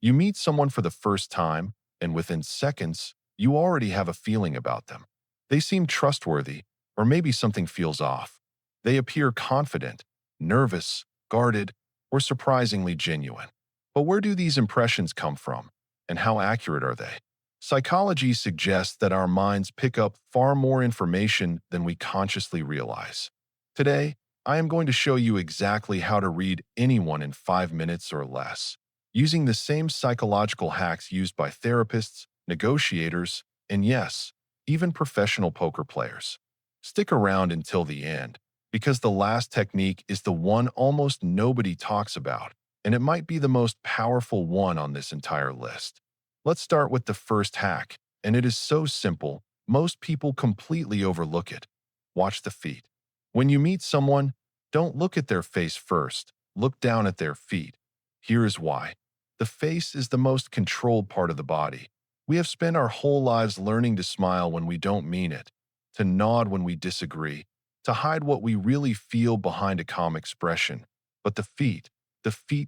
You meet someone for the first time, and within seconds, you already have a feeling about them. They seem trustworthy, or maybe something feels off. They appear confident, nervous, guarded, or surprisingly genuine. But where do these impressions come from, and how accurate are they? Psychology suggests that our minds pick up far more information than we consciously realize. Today, I am going to show you exactly how to read anyone in 5 minutes or less, using the same psychological hacks used by therapists, negotiators, and yes, even professional poker players. Stick around until the end, because the last technique is the one almost nobody talks about, and it might be the most powerful one on this entire list. Let's start with the first hack, and it is so simple, most people completely overlook it. Watch the feet. When you meet someone, don't look at their face first, look down at their feet. Here is why. The face is the most controlled part of the body. We have spent our whole lives learning to smile when we don't mean it, to nod when we disagree, to hide what we really feel behind a calm expression. But the feet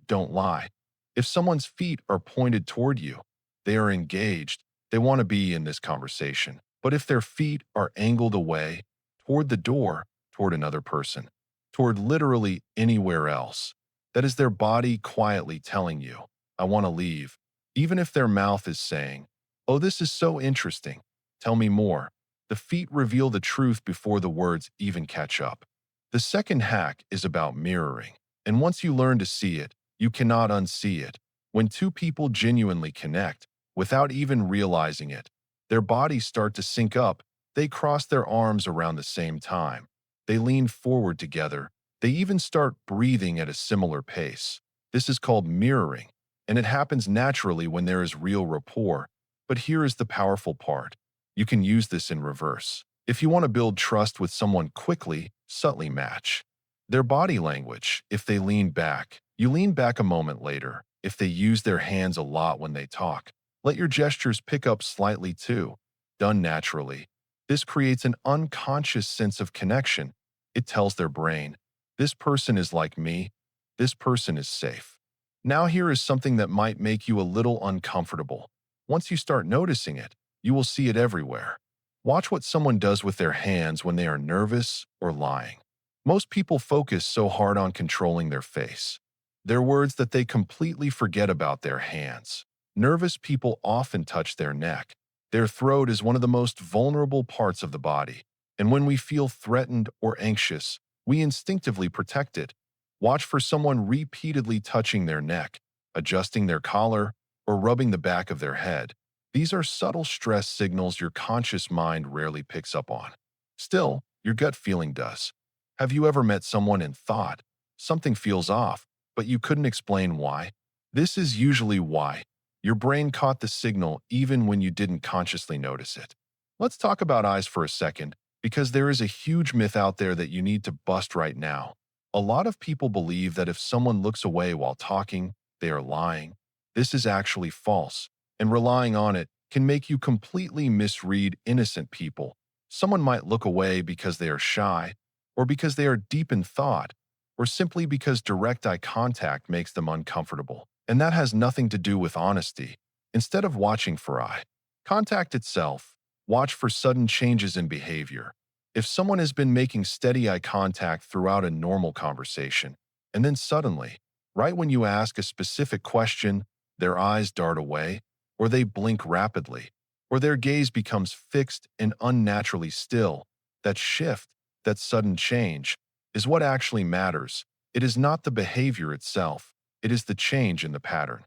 don't lie. If someone's feet are pointed toward you, they are engaged, they want to be in this conversation. But if their feet are angled away, toward the door, toward another person, toward literally anywhere else, that is their body quietly telling you, I want to leave, even if their mouth is saying, oh, this is so interesting, tell me more. The feet reveal the truth before the words even catch up. The second hack is about mirroring, and once you learn to see it, you cannot unsee it. When two people genuinely connect, without even realizing it, their bodies start to sync up, they cross their arms around the same time. They lean forward together. They even start breathing at a similar pace. This is called mirroring, and it happens naturally when there is real rapport. But here is the powerful part. You can use this in reverse. If you want to build trust with someone quickly, subtly match their body language. If they lean back, you lean back a moment later. If they use their hands a lot when they talk, let your gestures pick up slightly too. Done naturally. This creates an unconscious sense of connection. It tells their brain, this person is like me, this person is safe. Now here is something that might make you a little uncomfortable. Once you start noticing it, you will see it everywhere. Watch what someone does with their hands when they are nervous or lying. Most people focus so hard on controlling their face, their words, that they completely forget about their hands. Nervous people often touch their neck. Their throat is one of the most vulnerable parts of the body, and when we feel threatened or anxious, we instinctively protect it. Watch for someone repeatedly touching their neck, adjusting their collar, or rubbing the back of their head. These are subtle stress signals your conscious mind rarely picks up on. Still, your gut feeling does. Have you ever met someone and thought, something feels off, but you couldn't explain why? This is usually why. Your brain caught the signal even when you didn't consciously notice it. Let's talk about eyes for a second, because there is a huge myth out there that you need to bust right now. A lot of people believe that if someone looks away while talking, they are lying. This is actually false, and relying on it can make you completely misread innocent people. Someone might look away because they are shy, or because they are deep in thought, or simply because direct eye contact makes them uncomfortable. And that has nothing to do with honesty. Instead of watching for eye contact itself, watch for sudden changes in behavior. If someone has been making steady eye contact throughout a normal conversation, and then suddenly, right when you ask a specific question, their eyes dart away, or they blink rapidly, or their gaze becomes fixed and unnaturally still, that shift, that sudden change, is what actually matters. It is not the behavior itself. It is the change in the pattern.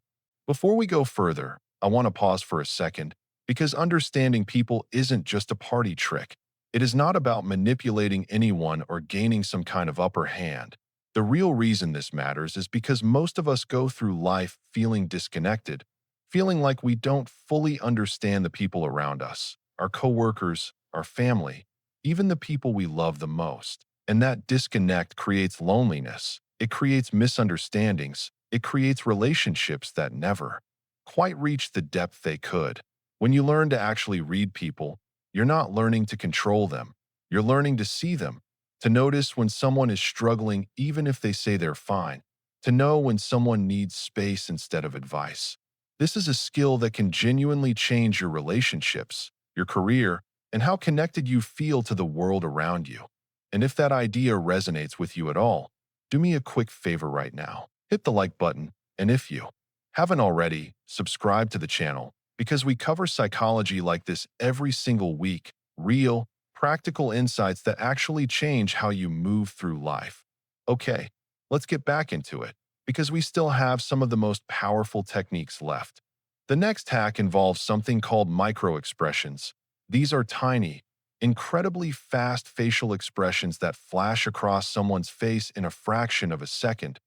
Before we go further, I want to pause for a second, because understanding people isn't just a party trick. It is not about manipulating anyone or gaining some kind of upper hand. The real reason this matters is because most of us go through life feeling disconnected, feeling like we don't fully understand the people around us, our coworkers, our family, even the people we love the most. And that disconnect creates loneliness. It creates misunderstandings. It creates relationships that never quite reach the depth they could. When you learn to actually read people, you're not learning to control them. You're learning to see them, to notice when someone is struggling even if they say they're fine, to know when someone needs space instead of advice. This is a skill that can genuinely change your relationships, your career, and how connected you feel to the world around you. And if that idea resonates with you at all, do me a quick favor right now. Hit the like button, and if you haven't already, subscribe to the channel because we cover psychology like this every single week, real, practical insights that actually change how you move through life. Okay, let's get back into it because we still have some of the most powerful techniques left. The next hack involves something called micro-expressions. These are tiny, incredibly fast facial expressions that flash across someone's face in a fraction of a second,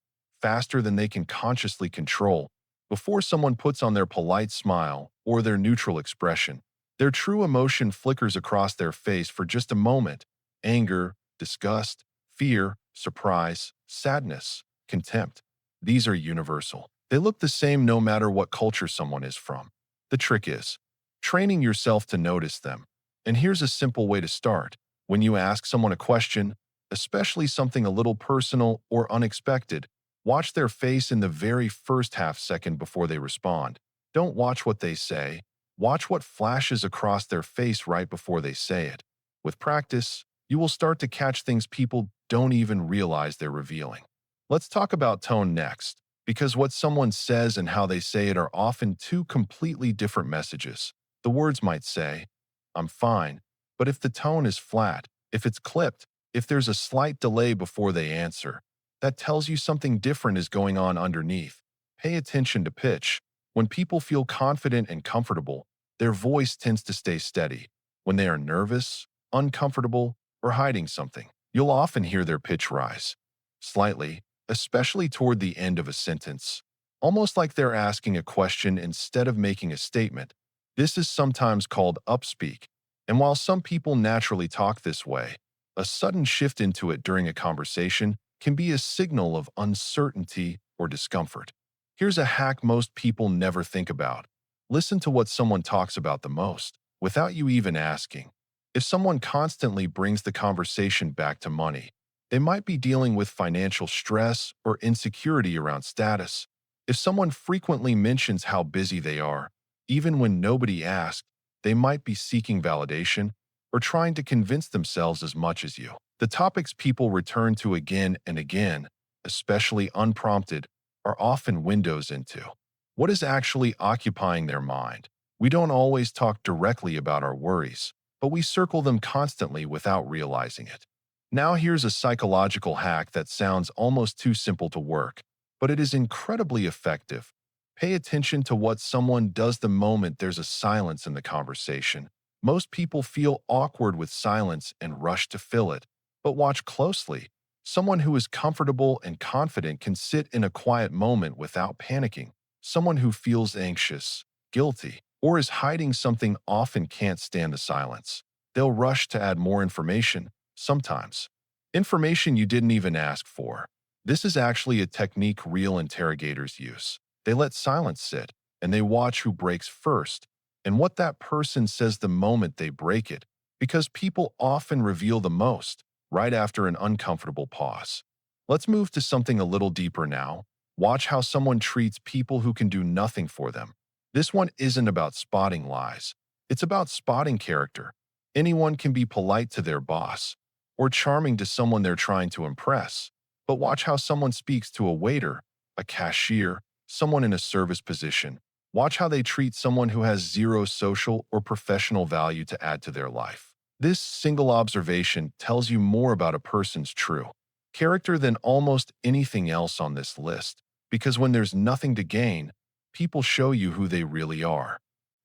faster than they can consciously control. Before someone puts on their polite smile or their neutral expression, their true emotion flickers across their face for just a moment. Anger, disgust, fear, surprise, sadness, contempt. These are universal. They look the same no matter what culture someone is from. The trick is training yourself to notice them. And here's a simple way to start. When you ask someone a question, especially something a little personal or unexpected, watch their face in the very first half second before they respond. Don't watch what they say. Watch what flashes across their face right before they say it. With practice, you will start to catch things people don't even realize they're revealing. Let's talk about tone next, because what someone says and how they say it are often two completely different messages. The words might say, "I'm fine," but if the tone is flat, if it's clipped, if there's a slight delay before they answer, that tells you something different is going on underneath. Pay attention to pitch. When people feel confident and comfortable, their voice tends to stay steady. When they are nervous, uncomfortable, or hiding something, you'll often hear their pitch rise slightly, especially toward the end of a sentence, almost like they're asking a question instead of making a statement. This is sometimes called upspeak, and while some people naturally talk this way, a sudden shift into it during a conversation can be a signal of uncertainty or discomfort. Here's a hack most people never think about. Listen to what someone talks about the most, without you even asking. If someone constantly brings the conversation back to money, they might be dealing with financial stress or insecurity around status. If someone frequently mentions how busy they are, even when nobody asked, they might be seeking validation or trying to convince themselves as much as you. The topics people return to again and again, especially unprompted, are often windows into what is actually occupying their mind. We don't always talk directly about our worries, but we circle them constantly without realizing it. Now here's a psychological hack that sounds almost too simple to work, but it is incredibly effective. Pay attention to what someone does the moment there's a silence in the conversation. Most people feel awkward with silence and rush to fill it, but watch closely. Someone who is comfortable and confident can sit in a quiet moment without panicking. Someone who feels anxious, guilty, or is hiding something often can't stand the silence. They'll rush to add more information, sometimes information you didn't even ask for. This is actually a technique real interrogators use. They let silence sit, and they watch who breaks first, and what that person says the moment they break it, because people often reveal the most right after an uncomfortable pause. Let's move to something a little deeper now. Watch how someone treats people who can do nothing for them. This one isn't about spotting lies. It's about spotting character. Anyone can be polite to their boss or charming to someone they're trying to impress. But watch how someone speaks to a waiter, a cashier, someone in a service position. Watch how they treat someone who has zero social or professional value to add to their life. This single observation tells you more about a person's true character than almost anything else on this list, because when there's nothing to gain, people show you who they really are.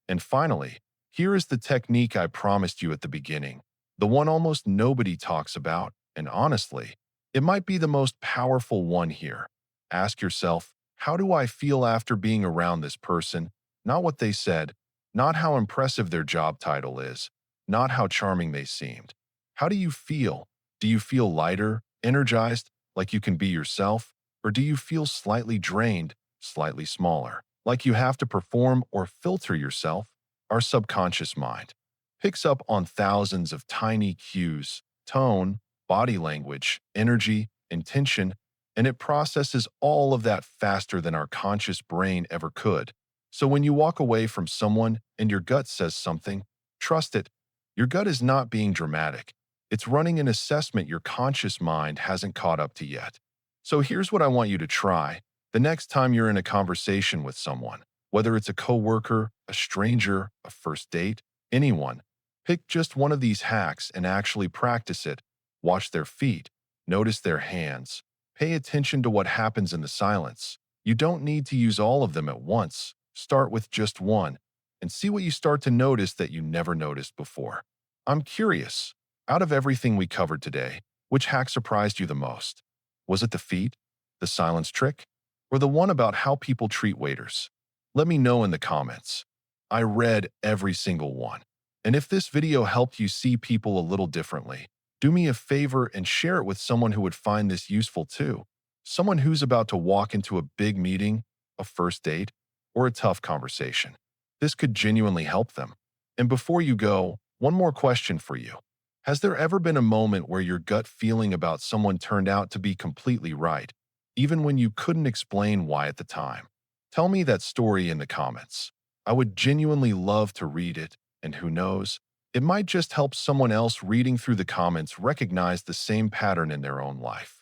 And finally, here is the technique I promised you at the beginning, the one almost nobody talks about, and honestly, it might be the most powerful one here. Ask yourself, how do I feel after being around this person? Not what they said, not how impressive their job title is, not how charming they seemed. How do you feel? Do you feel lighter, energized, like you can be yourself? Or do you feel slightly drained, slightly smaller, like you have to perform or filter yourself? Our subconscious mind picks up on thousands of tiny cues, tone, body language, energy, intention, and it processes all of that faster than our conscious brain ever could. So when you walk away from someone and your gut says something, trust it. Your gut is not being dramatic. It's running an assessment your conscious mind hasn't caught up to yet. So here's what I want you to try. The next time you're in a conversation with someone, whether it's a coworker, a stranger, a first date, anyone, pick just one of these hacks and actually practice it. Watch their feet, notice their hands, pay attention to what happens in the silence. You don't need to use all of them at once. Start with just one and see what you start to notice that you never noticed before. I'm curious, out of everything we covered today, which hack surprised you the most? Was it the feet, the silence trick, or the one about how people treat waiters? Let me know in the comments. I read every single one. And if this video helped you see people a little differently, do me a favor and share it with someone who would find this useful too. Someone who's about to walk into a big meeting, a first date, or a tough conversation. This could genuinely help them. And before you go, one more question for you. Has there ever been a moment where your gut feeling about someone turned out to be completely right, even when you couldn't explain why at the time? Tell me that story in the comments. I would genuinely love to read it, and who knows, it might just help someone else reading through the comments recognize the same pattern in their own life.